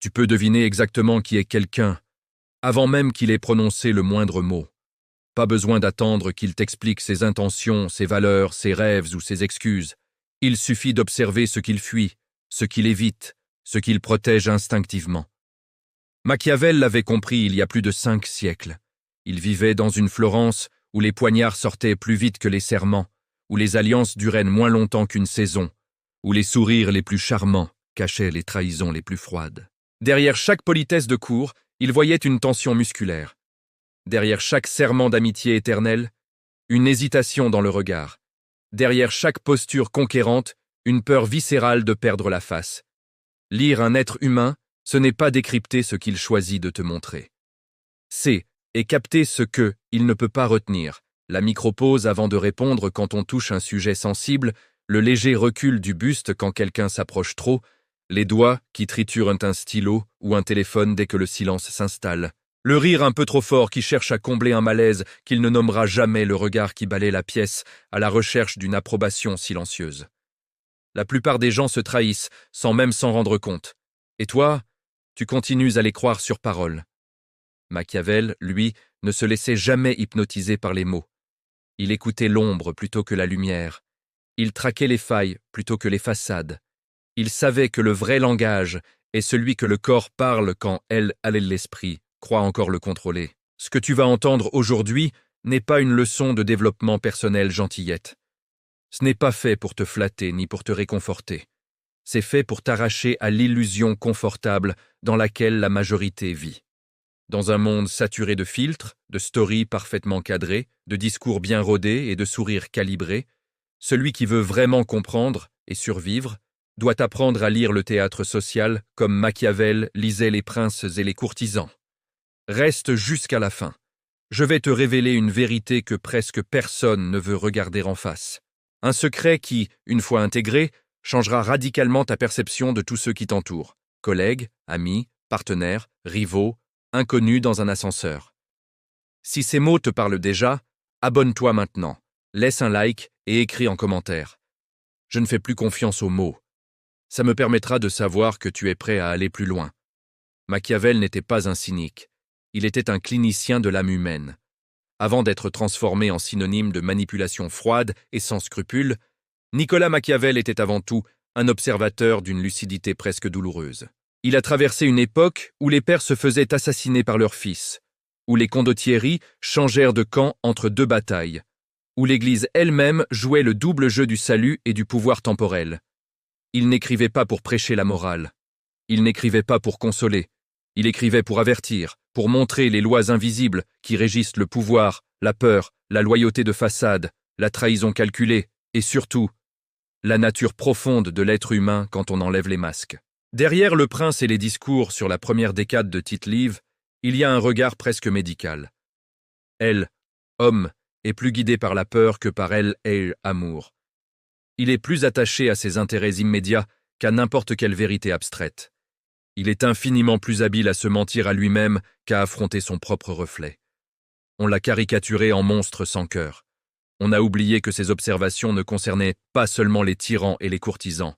Tu peux deviner exactement qui est quelqu'un, avant même qu'il ait prononcé le moindre mot. Pas besoin d'attendre qu'il t'explique ses intentions, ses valeurs, ses rêves ou ses excuses. Il suffit d'observer ce qu'il fuit, ce qu'il évite, ce qu'il protège instinctivement. Machiavel l'avait compris il y a plus de 5 siècles. Il vivait dans une Florence où les poignards sortaient plus vite que les serments, où les alliances duraient moins longtemps qu'une saison, où les sourires les plus charmants cachaient les trahisons les plus froides. Derrière chaque politesse de cour, il voyait une tension musculaire. Derrière chaque serment d'amitié éternelle, une hésitation dans le regard. Derrière chaque posture conquérante, une peur viscérale de perdre la face. Lire un être humain, ce n'est pas décrypter ce qu'il choisit de te montrer. C'est et capter ce que il ne peut pas retenir. La micropause avant de répondre quand on touche un sujet sensible, le léger recul du buste quand quelqu'un s'approche trop, les doigts qui triturent un stylo ou un téléphone dès que le silence s'installe. Le rire un peu trop fort qui cherche à combler un malaise qu'il ne nommera jamais, le regard qui balaie la pièce à la recherche d'une approbation silencieuse. La plupart des gens se trahissent sans même s'en rendre compte. Et toi, tu continues à les croire sur parole. Machiavel, lui, ne se laissait jamais hypnotiser par les mots. Il écoutait l'ombre plutôt que la lumière. Il traquait les failles plutôt que les façades. Il savait que le vrai langage est celui que le corps parle quand elle, l'esprit, croit encore le contrôler. Ce que tu vas entendre aujourd'hui n'est pas une leçon de développement personnel gentillette. Ce n'est pas fait pour te flatter ni pour te réconforter. C'est fait pour t'arracher à l'illusion confortable dans laquelle la majorité vit. Dans un monde saturé de filtres, de stories parfaitement cadrées, de discours bien rodés et de sourires calibrés, celui qui veut vraiment comprendre et survivre doit apprendre à lire le théâtre social comme Machiavel lisait les princes et les courtisans. Reste jusqu'à la fin. Je vais te révéler une vérité que presque personne ne veut regarder en face. Un secret qui, une fois intégré, changera radicalement ta perception de tous ceux qui t'entourent. Collègues, amis, partenaires, rivaux, inconnus dans un ascenseur. Si ces mots te parlent déjà, abonne-toi maintenant, laisse un like et écris en commentaire. Je ne fais plus confiance aux mots. Ça me permettra de savoir que tu es prêt à aller plus loin. Machiavel n'était pas un cynique. Il était un clinicien de l'âme humaine. Avant d'être transformé en synonyme de manipulation froide et sans scrupules, Nicolas Machiavel était avant tout un observateur d'une lucidité presque douloureuse. Il a traversé une époque où les pères se faisaient assassiner par leurs fils, où les condottieri changèrent de camp entre 2 batailles, où l'Église elle-même jouait le double jeu du salut et du pouvoir temporel. Il n'écrivait pas pour prêcher la morale. Il n'écrivait pas pour consoler. Il écrivait pour avertir, pour montrer les lois invisibles qui régissent le pouvoir, la peur, la loyauté de façade, la trahison calculée et surtout, la nature profonde de l'être humain quand on enlève les masques. Derrière Le Prince et les discours sur la première décade de Tite-Live, il y a un regard presque médical. Elle, homme, est plus guidé par la peur que par elle, amour. Il est plus attaché à ses intérêts immédiats qu'à n'importe quelle vérité abstraite. Il est infiniment plus habile à se mentir à lui-même qu'à affronter son propre reflet. On l'a caricaturé en monstre sans cœur. On a oublié que ses observations ne concernaient pas seulement les tyrans et les courtisans.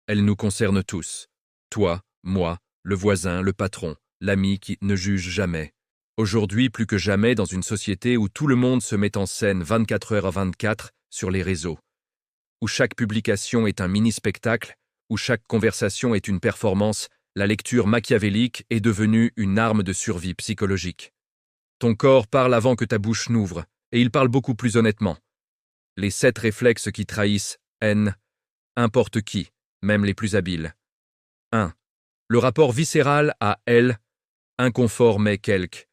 Elles nous concernent tous. Toi, moi, le voisin, le patron, l'ami qui ne juge jamais. Aujourd'hui, plus que jamais, dans une société où tout le monde se met en scène 24 heures à 24 sur les réseaux, où chaque publication est un mini-spectacle, où chaque conversation est une performance, la lecture machiavélique est devenue une arme de survie psychologique. Ton corps parle avant que ta bouche n'ouvre, et il parle beaucoup plus honnêtement. Les 7 réflexes qui trahissent, haine, importe qui, même les plus habiles. 1. Le rapport viscéral à elle, inconfort mais quelque.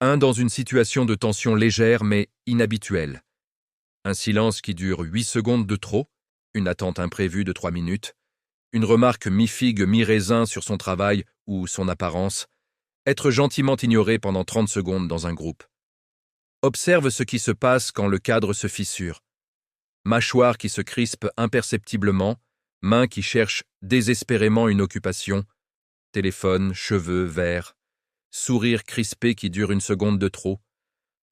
1 dans une situation de tension légère mais inhabituelle. Un silence qui dure 8 secondes de trop, une attente imprévue de 3 minutes, une remarque mi-figue mi-raisin sur son travail ou son apparence, être gentiment ignoré pendant 30 secondes dans un groupe. Observe ce qui se passe quand le cadre se fissure. Mâchoire qui se crispe imperceptiblement, mains qui cherchent désespérément une occupation, téléphone, cheveux, verre, sourire crispé qui dure 1 seconde de trop,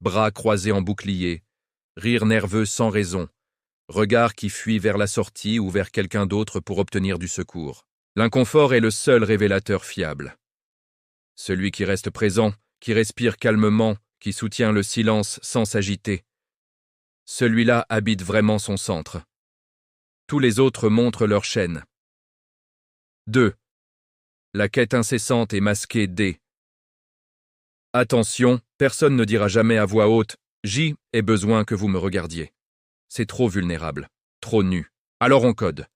bras croisés en bouclier, rire nerveux sans raison, regard qui fuit vers la sortie ou vers quelqu'un d'autre pour obtenir du secours. L'inconfort est le seul révélateur fiable. celui qui reste présent, qui respire calmement, qui soutient le silence sans s'agiter. Celui-là habite vraiment son centre. Tous les autres montrent leur chaîne. 2. La quête incessante et masquée D. Attention, personne ne dira jamais à voix haute « J ai besoin que vous me regardiez ». C'est trop vulnérable, trop nu. Alors on code.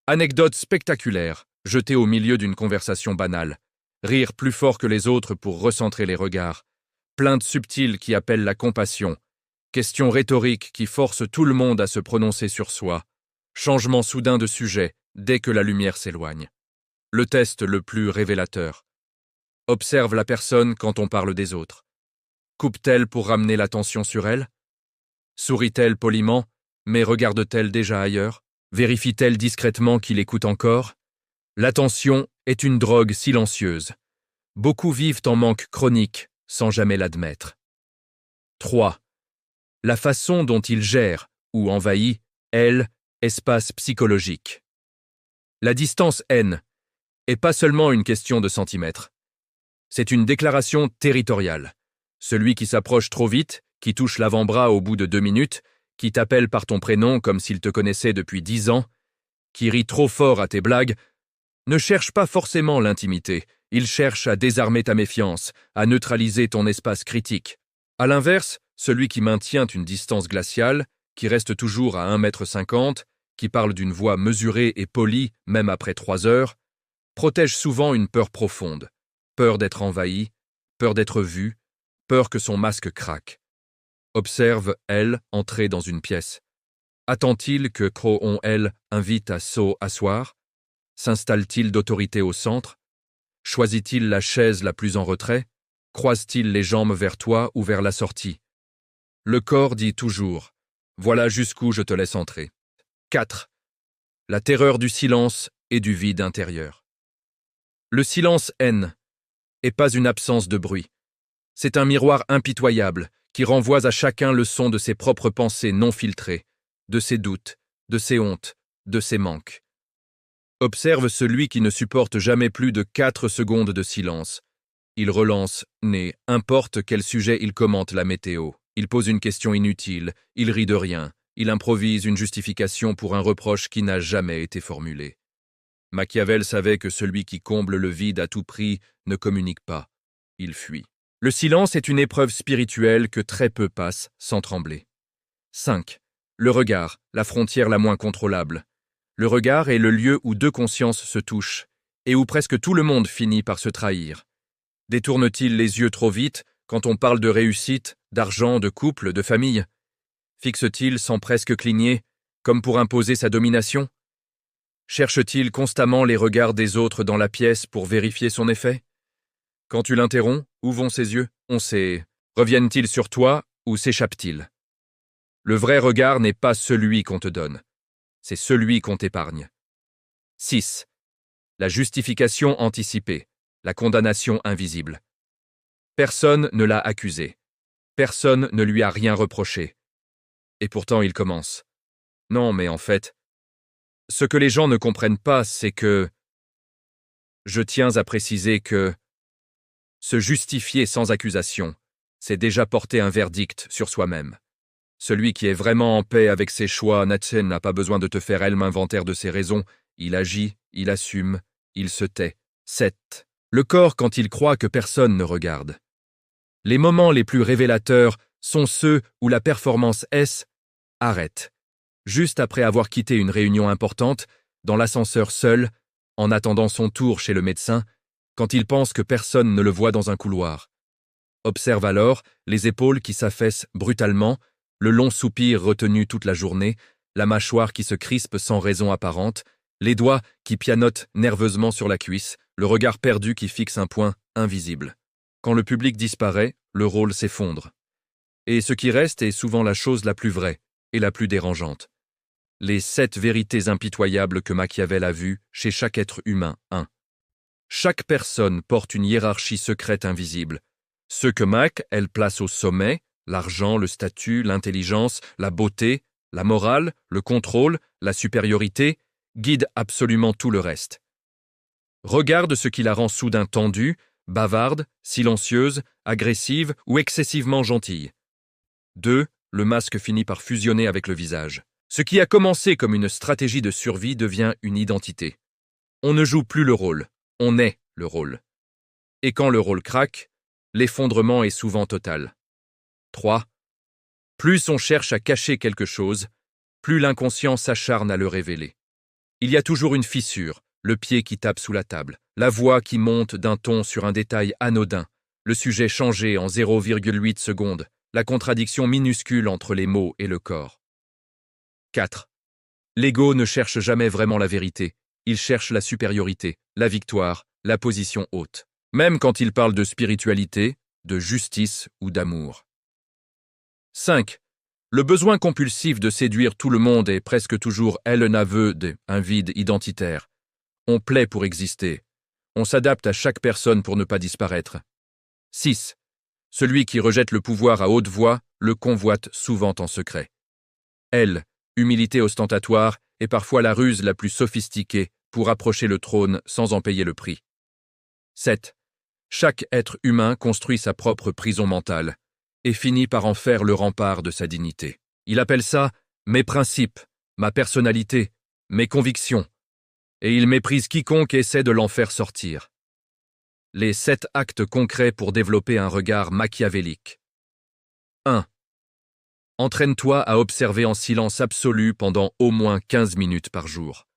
Anecdote spectaculaire, jetée au milieu d'une conversation banale. Rire plus fort que les autres pour recentrer les regards. Plainte subtile qui appelle la compassion. Question rhétorique qui force tout le monde à se prononcer sur soi. Changement soudain de sujet dès que la lumière s'éloigne. Le test le plus révélateur. Observe la personne quand on parle des autres. Coupe-t-elle pour ramener l'attention sur elle? Sourit-elle poliment, mais regarde-t-elle déjà ailleurs? Vérifie-t-elle discrètement qu'il écoute encore? L'attention est une drogue silencieuse. Beaucoup vivent en manque chronique, sans jamais l'admettre. 3. La façon dont il gère, ou envahit, espace psychologique. La distance N est pas seulement une question de centimètres. C'est une déclaration territoriale. Celui qui s'approche trop vite, qui touche l'avant-bras au bout de 2 minutes, qui t'appelle par ton prénom comme s'il te connaissait depuis 10 ans, qui rit trop fort à tes blagues, ne cherche pas forcément l'intimité, il cherche à désarmer ta méfiance, à neutraliser ton espace critique. À l'inverse, celui qui maintient une distance glaciale, qui reste toujours à 1,50 m, qui parle d'une voix mesurée et polie même après 3 heures, protège souvent une peur profonde, peur d'être envahi, peur d'être vu, peur que son masque craque. Observe, elle, entrer dans une pièce. Attend-il que elle invite à s'asseoir? S'installe-t-il d'autorité au centre? Choisit-il la chaise la plus en retrait? Croise-t-il les jambes vers toi ou vers la sortie? Le corps dit toujours « Voilà jusqu'où je te laisse entrer ». 4. La terreur du silence et du vide intérieur. Le silence N est pas une absence de bruit. C'est un miroir impitoyable qui renvoie à chacun le son de ses propres pensées non filtrées, de ses doutes, de ses hontes, de ses manques. Observe celui qui ne supporte jamais plus de 4 secondes de silence. Il relance, importe quel sujet il commente la météo. Il pose une question inutile, il rit de rien, il improvise une justification pour un reproche qui n'a jamais été formulé. Machiavel savait que celui qui comble le vide à tout prix ne communique pas, il fuit. Le silence est une épreuve spirituelle que très peu passent sans trembler. 5. Le regard, la frontière la moins contrôlable. Le regard est le lieu où 2 consciences se touchent, et où presque tout le monde finit par se trahir. Détourne-t-il les yeux trop vite quand on parle de réussite, d'argent, de couple, de famille? Fixe-t-il sans presque cligner, comme pour imposer sa domination? Cherche-t-il constamment les regards des autres dans la pièce pour vérifier son effet? Quand tu l'interromps, où vont ses yeux? On sait. Reviennent-ils sur toi ou s'échappent-ils? Le vrai regard n'est pas celui qu'on te donne. C'est celui qu'on t'épargne. 6. La justification anticipée, la condamnation invisible. Personne ne l'a accusé. Personne ne lui a rien reproché. Et pourtant il commence. Non, mais en fait, ce que les gens ne comprennent pas, c'est que... Je tiens à préciser que... Se justifier sans accusation, c'est déjà porter un verdict sur soi-même. Celui qui est vraiment en paix avec ses choix, n'a pas besoin de te faire inventaire de ses raisons. Il agit, il assume, il se tait. 7. Le corps quand il croit que personne ne regarde. Les moments les plus révélateurs sont ceux où la performance S arrête. Juste après avoir quitté une réunion importante, dans l'ascenseur seul, en attendant son tour chez le médecin, quand il pense que personne ne le voit dans un couloir. Observe alors les épaules qui s'affaissent brutalement, le long soupir retenu toute la journée, la mâchoire qui se crispe sans raison apparente, les doigts qui pianotent nerveusement sur la cuisse, le regard perdu qui fixe un point invisible. Quand le public disparaît, le rôle s'effondre. Et ce qui reste est souvent la chose la plus vraie et la plus dérangeante. Les 7 vérités impitoyables que Machiavel a vues chez chaque être humain. 1. Chaque personne porte une hiérarchie secrète invisible. Ceux que elle place au sommet, l'argent, le statut, l'intelligence, la beauté, la morale, le contrôle, la supériorité, guident absolument tout le reste. Regarde ce qui la rend soudain tendue, Bavarde, silencieuse, agressive ou excessivement gentille. 2. Le masque finit par fusionner avec le visage. Ce qui a commencé comme une stratégie de survie devient une identité. On ne joue plus le rôle, on est le rôle. Et quand le rôle craque, l'effondrement est souvent total. 3. Plus on cherche à cacher quelque chose, plus l'inconscient s'acharne à le révéler. Il y a toujours une fissure, le pied qui tape sous la table, la voix qui monte d'un ton sur un détail anodin, le sujet changé en 0,8 secondes, la contradiction minuscule entre les mots et le corps. 4. L'ego ne cherche jamais vraiment la vérité, il cherche la supériorité, la victoire, la position haute, même quand il parle de spiritualité, de justice ou d'amour. 5. Le besoin compulsif de séduire tout le monde est presque toujours un aveu d'un vide identitaire. On plaît pour exister. On s'adapte à chaque personne pour ne pas disparaître. 6. Celui qui rejette le pouvoir à haute voix le convoite souvent en secret. L. Humilité ostentatoire est parfois la ruse la plus sophistiquée pour approcher le trône sans en payer le prix. 7. Chaque être humain construit sa propre prison mentale et finit par en faire le rempart de sa dignité. Il appelle ça « mes principes, ma personnalité, mes convictions », et il méprise quiconque essaie de l'en faire sortir. Les 7 actes concrets pour développer un regard machiavélique. 1. Entraîne-toi à observer en silence absolu pendant au moins 15 minutes par jour.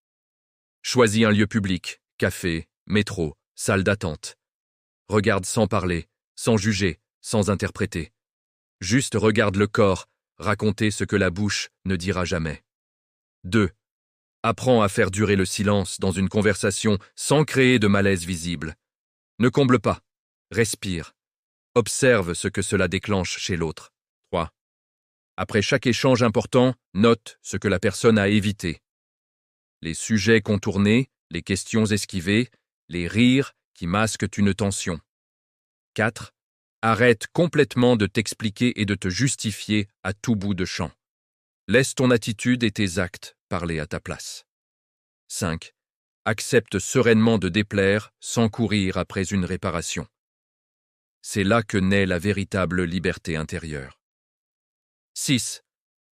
Choisis un lieu public, café, métro, salle d'attente. Regarde sans parler, sans juger, sans interpréter. Juste regarde le corps, raconter ce que la bouche ne dira jamais. 2. Apprends à faire durer le silence dans une conversation sans créer de malaise visible. Ne comble pas, respire. Observe ce que cela déclenche chez l'autre. 3. Après chaque échange important, note ce que la personne a évité. Les sujets contournés, les questions esquivées, les rires qui masquent une tension. 4. Arrête complètement de t'expliquer et de te justifier à tout bout de champ. Laisse ton attitude et tes actes parler à ta place. 5. Accepte sereinement de déplaire sans courir après une réparation. C'est là que naît la véritable liberté intérieure. 6.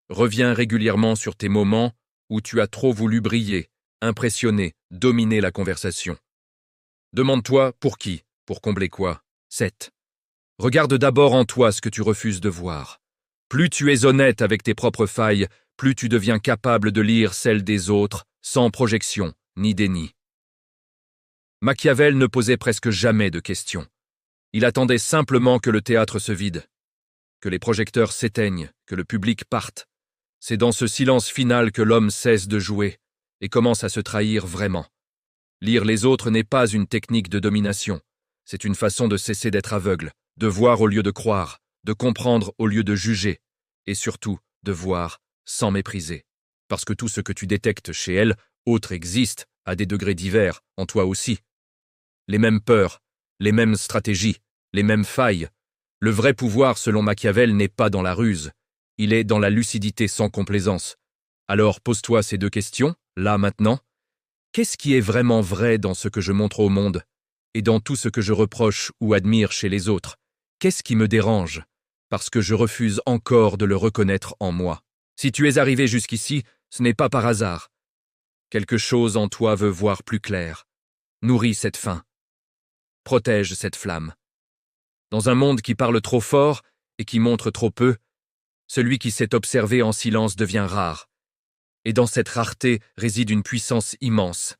Reviens régulièrement sur tes moments où tu as trop voulu briller, impressionner, dominer la conversation. Demande-toi pour qui, pour combler quoi. 7. Regarde d'abord en toi ce que tu refuses de voir. Plus tu es honnête avec tes propres failles, plus tu deviens capable de lire celles des autres, sans projection ni déni. Machiavel ne posait presque jamais de questions. Il attendait simplement que le théâtre se vide, que les projecteurs s'éteignent, que le public parte. C'est dans ce silence final que l'homme cesse de jouer et commence à se trahir vraiment. Lire les autres n'est pas une technique de domination, c'est une façon de cesser d'être aveugle, de voir au lieu de croire, de comprendre au lieu de juger, et surtout de voir sans mépriser. Parce que tout ce que tu détectes chez elle, autre existe, à des degrés divers, en toi aussi. Les mêmes peurs, les mêmes stratégies, les mêmes failles. Le vrai pouvoir, selon Machiavel, n'est pas dans la ruse, il est dans la lucidité sans complaisance. Alors pose-toi ces 2 questions, là maintenant. Qu'est-ce qui est vraiment vrai dans ce que je montre au monde, et dans tout ce que je reproche ou admire chez les autres? Qu'est-ce qui me dérange, parce que je refuse encore de le reconnaître en moi? Si tu es arrivé jusqu'ici, ce n'est pas par hasard. Quelque chose en toi veut voir plus clair. Nourris cette faim. Protège cette flamme. Dans un monde qui parle trop fort et qui montre trop peu, celui qui s'est observé en silence devient rare. Et dans cette rareté réside une puissance immense.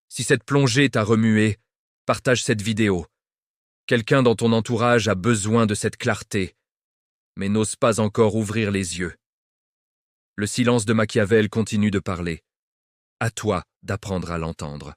Si cette plongée t'a remué, partage cette vidéo. Quelqu'un dans ton entourage a besoin de cette clarté, mais n'ose pas encore ouvrir les yeux. Le silence de Machiavel continue de parler. À toi d'apprendre à l'entendre.